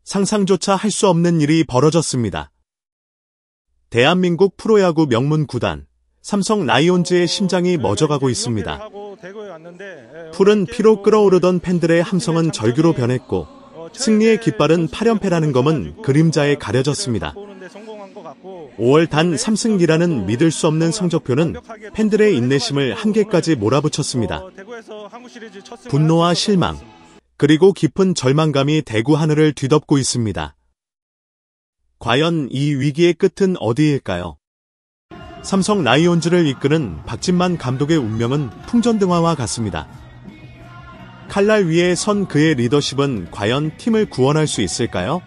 상상조차 할 수 없는 일이 벌어졌습니다. 대한민국 프로야구 명문 구단 삼성 라이온즈의 심장이 멎어가고 있습니다. 푸른 피로 끓어오르던 팬들의 함성은 절규로 변했고 승리의 깃발은 8연패라는 검은 그림자에 가려졌습니다. 5월 단 3승이라는 믿을 수 없는 성적표는 팬들의 인내심을 한계까지 몰아붙였습니다. 분노와 실망, 그리고 깊은 절망감이 대구 하늘을 뒤덮고 있습니다. 과연 이 위기의 끝은 어디일까요? 삼성 라이온즈를 이끄는 박진만 감독의 운명은 풍전등화와 같습니다. 칼날 위에 선 그의 리더십은 과연 팀을 구원할 수 있을까요?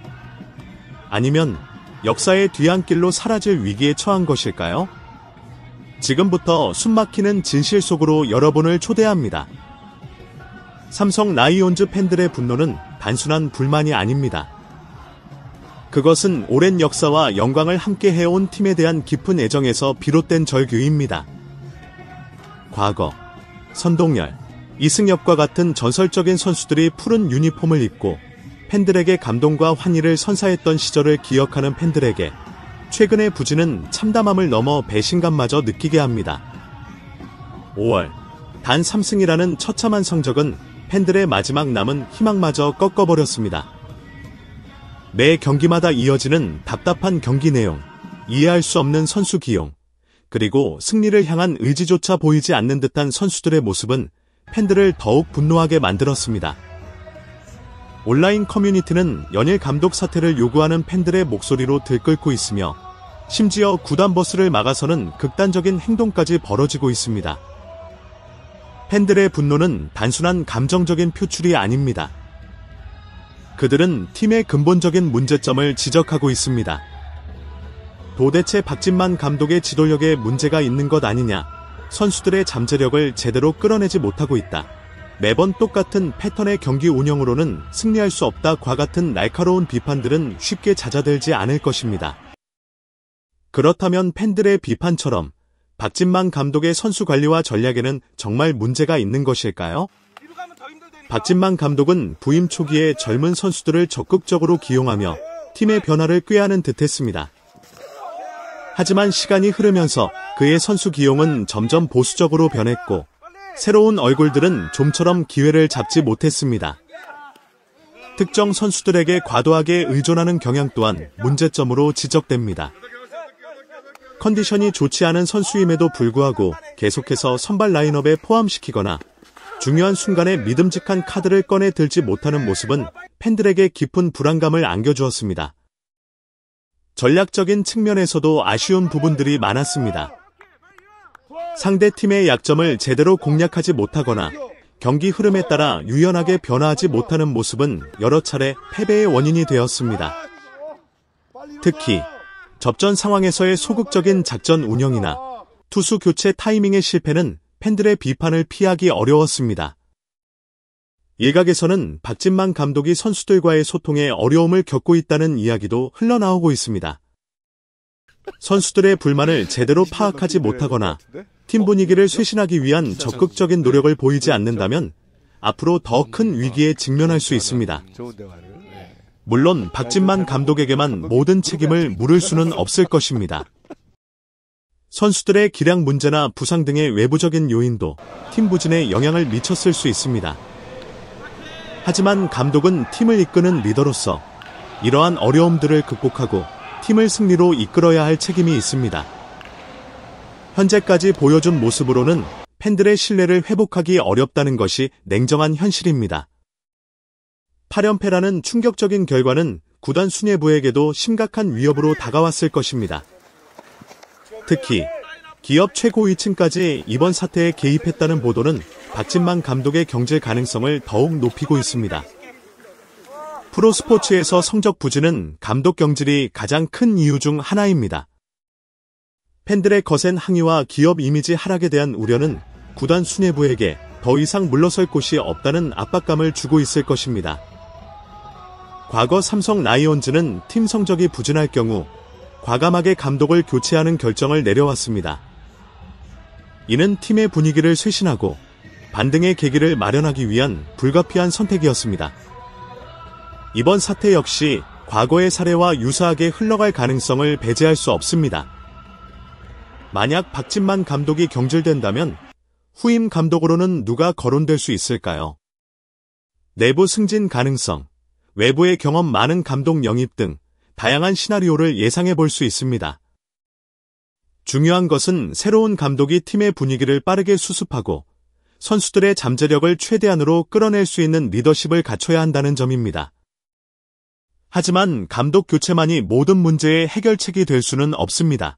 아니면 역사의 뒤안길로 사라질 위기에 처한 것일까요? 지금부터 숨막히는 진실 속으로 여러분을 초대합니다. 삼성 라이온즈 팬들의 분노는 단순한 불만이 아닙니다. 그것은 오랜 역사와 영광을 함께 해온 팀에 대한 깊은 애정에서 비롯된 절규입니다. 과거, 선동열, 이승엽과 같은 전설적인 선수들이 푸른 유니폼을 입고 팬들에게 감동과 환희를 선사했던 시절을 기억하는 팬들에게 최근의 부진은 참담함을 넘어 배신감마저 느끼게 합니다. 5월, 단 3승이라는 처참한 성적은 팬들의 마지막 남은 희망마저 꺾어버렸습니다. 매 경기마다 이어지는 답답한 경기 내용, 이해할 수 없는 선수 기용, 그리고 승리를 향한 의지조차 보이지 않는 듯한 선수들의 모습은 팬들을 더욱 분노하게 만들었습니다. 온라인 커뮤니티는 연일 감독 사퇴를 요구하는 팬들의 목소리로 들끓고 있으며 심지어 구단 버스를 막아서는 극단적인 행동까지 벌어지고 있습니다. 팬들의 분노는 단순한 감정적인 표출이 아닙니다. 그들은 팀의 근본적인 문제점을 지적하고 있습니다. 도대체 박진만 감독의 지도력에 문제가 있는 것 아니냐, 선수들의 잠재력을 제대로 끌어내지 못하고 있다, 매번 똑같은 패턴의 경기 운영으로는 승리할 수 없다과 같은 날카로운 비판들은 쉽게 잦아들지 않을 것입니다. 그렇다면 팬들의 비판처럼 박진만 감독의 선수 관리와 전략에는 정말 문제가 있는 것일까요? 박진만 감독은 부임 초기에 젊은 선수들을 적극적으로 기용하며 팀의 변화를 꾀하는 듯했습니다. 하지만 시간이 흐르면서 그의 선수 기용은 점점 보수적으로 변했고 새로운 얼굴들은 좀처럼 기회를 잡지 못했습니다. 특정 선수들에게 과도하게 의존하는 경향 또한 문제점으로 지적됩니다. 컨디션이 좋지 않은 선수임에도 불구하고 계속해서 선발 라인업에 포함시키거나 중요한 순간에 믿음직한 카드를 꺼내 들지 못하는 모습은 팬들에게 깊은 불안감을 안겨주었습니다. 전략적인 측면에서도 아쉬운 부분들이 많았습니다. 상대팀의 약점을 제대로 공략하지 못하거나 경기 흐름에 따라 유연하게 변화하지 못하는 모습은 여러 차례 패배의 원인이 되었습니다. 특히 접전 상황에서의 소극적인 작전 운영이나 투수 교체 타이밍의 실패는 팬들의 비판을 피하기 어려웠습니다. 일각에서는 박진만 감독이 선수들과의 소통에 어려움을 겪고 있다는 이야기도 흘러나오고 있습니다. 선수들의 불만을 제대로 파악하지 못하거나 팀 분위기를 쇄신하기 위한 적극적인 노력을 보이지 않는다면 앞으로 더 큰 위기에 직면할 수 있습니다. 물론 박진만 감독에게만 모든 책임을 물을 수는 없을 것입니다. 선수들의 기량 문제나 부상 등의 외부적인 요인도 팀 부진에 영향을 미쳤을 수 있습니다. 하지만 감독은 팀을 이끄는 리더로서 이러한 어려움들을 극복하고 팀을 승리로 이끌어야 할 책임이 있습니다. 현재까지 보여준 모습으로는 팬들의 신뢰를 회복하기 어렵다는 것이 냉정한 현실입니다. 8연패라는 충격적인 결과는 구단 수뇌부에게도 심각한 위협으로 다가왔을 것입니다. 특히 기업 최고위층까지 이번 사태에 개입했다는 보도는 박진만 감독의 경질 가능성을 더욱 높이고 있습니다. 프로스포츠에서 성적 부진은 감독 경질이 가장 큰 이유 중 하나입니다. 팬들의 거센 항의와 기업 이미지 하락에 대한 우려는 구단 수뇌부에게 더 이상 물러설 곳이 없다는 압박감을 주고 있을 것입니다. 과거 삼성 라이온즈는 팀 성적이 부진할 경우 과감하게 감독을 교체하는 결정을 내려왔습니다. 이는 팀의 분위기를 쇄신하고 반등의 계기를 마련하기 위한 불가피한 선택이었습니다. 이번 사태 역시 과거의 사례와 유사하게 흘러갈 가능성을 배제할 수 없습니다. 만약 박진만 감독이 경질된다면 후임 감독으로는 누가 거론될 수 있을까요? 내부 승진 가능성, 외부의 경험 많은 감독 영입 등 다양한 시나리오를 예상해 볼 수 있습니다. 중요한 것은 새로운 감독이 팀의 분위기를 빠르게 수습하고 선수들의 잠재력을 최대한으로 끌어낼 수 있는 리더십을 갖춰야 한다는 점입니다. 하지만 감독 교체만이 모든 문제의 해결책이 될 수는 없습니다.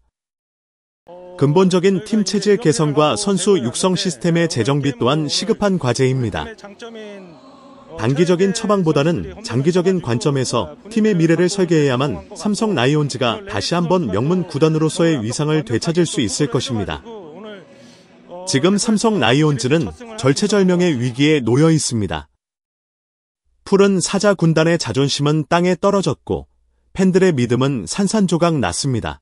근본적인 팀 체질 개선과 선수 육성 시스템의 재정비 또한 시급한 과제입니다. 단기적인 처방보다는 장기적인 관점에서 팀의 미래를 설계해야만 삼성 라이온즈가 다시 한번 명문 구단으로서의 위상을 되찾을 수 있을 것입니다. 지금 삼성 라이온즈는 절체절명의 위기에 놓여 있습니다. 푸른 사자 군단의 자존심은 땅에 떨어졌고 팬들의 믿음은 산산조각 났습니다.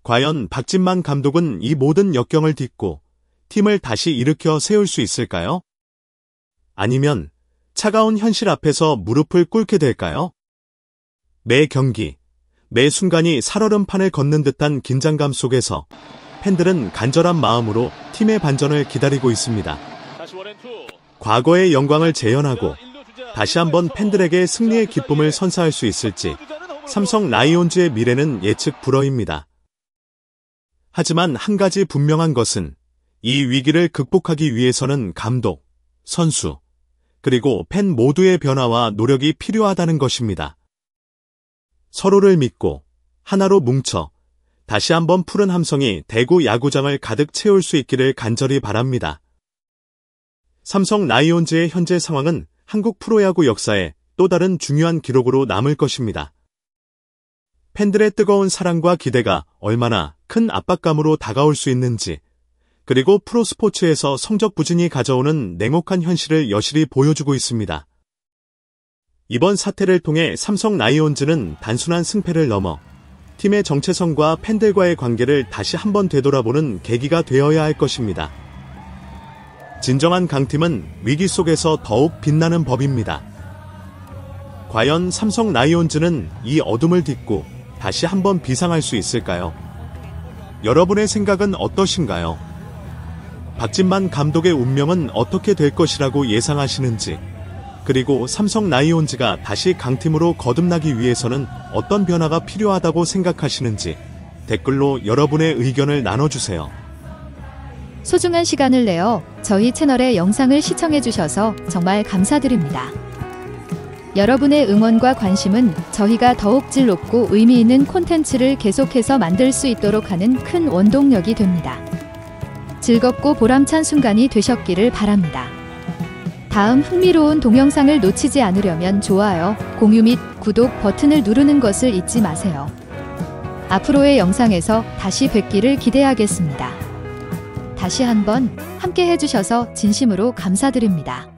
과연 박진만 감독은 이 모든 역경을 딛고 팀을 다시 일으켜 세울 수 있을까요? 아니면 차가운 현실 앞에서 무릎을 꿇게 될까요? 매 경기, 매 순간이 살얼음판을 걷는 듯한 긴장감 속에서 팬들은 간절한 마음으로 팀의 반전을 기다리고 있습니다. 과거의 영광을 재현하고 다시 한번 팬들에게 승리의 기쁨을 선사할 수 있을지 삼성 라이온즈의 미래는 예측 불허입니다. 하지만 한 가지 분명한 것은 이 위기를 극복하기 위해서는 감독, 선수, 그리고 팬 모두의 변화와 노력이 필요하다는 것입니다. 서로를 믿고 하나로 뭉쳐 다시 한번 푸른 함성이 대구 야구장을 가득 채울 수 있기를 간절히 바랍니다. 삼성 라이온즈의 현재 상황은 한국 프로야구 역사에 또 다른 중요한 기록으로 남을 것입니다. 팬들의 뜨거운 사랑과 기대가 얼마나 큰 압박감으로 다가올 수 있는지, 그리고 프로스포츠에서 성적 부진이 가져오는 냉혹한 현실을 여실히 보여주고 있습니다. 이번 사태를 통해 삼성 라이온즈는 단순한 승패를 넘어 팀의 정체성과 팬들과의 관계를 다시 한번 되돌아보는 계기가 되어야 할 것입니다. 진정한 강팀은 위기 속에서 더욱 빛나는 법입니다. 과연 삼성 라이온즈는 이 어둠을 딛고 다시 한번 비상할 수 있을까요? 여러분의 생각은 어떠신가요? 박진만 감독의 운명은 어떻게 될 것이라고 예상하시는지, 그리고 삼성 라이온즈가 다시 강팀으로 거듭나기 위해서는 어떤 변화가 필요하다고 생각하시는지 댓글로 여러분의 의견을 나눠주세요. 소중한 시간을 내어 저희 채널의 영상을 시청해주셔서 정말 감사드립니다. 여러분의 응원과 관심은 저희가 더욱 질 높고 의미 있는 콘텐츠를 계속해서 만들 수 있도록 하는 큰 원동력이 됩니다. 즐겁고 보람찬 순간이 되셨기를 바랍니다. 다음 흥미로운 동영상을 놓치지 않으려면 좋아요, 공유 및 구독 버튼을 누르는 것을 잊지 마세요. 앞으로의 영상에서 다시 뵙기를 기대하겠습니다. 다시 한번 함께 해주셔서 진심으로 감사드립니다.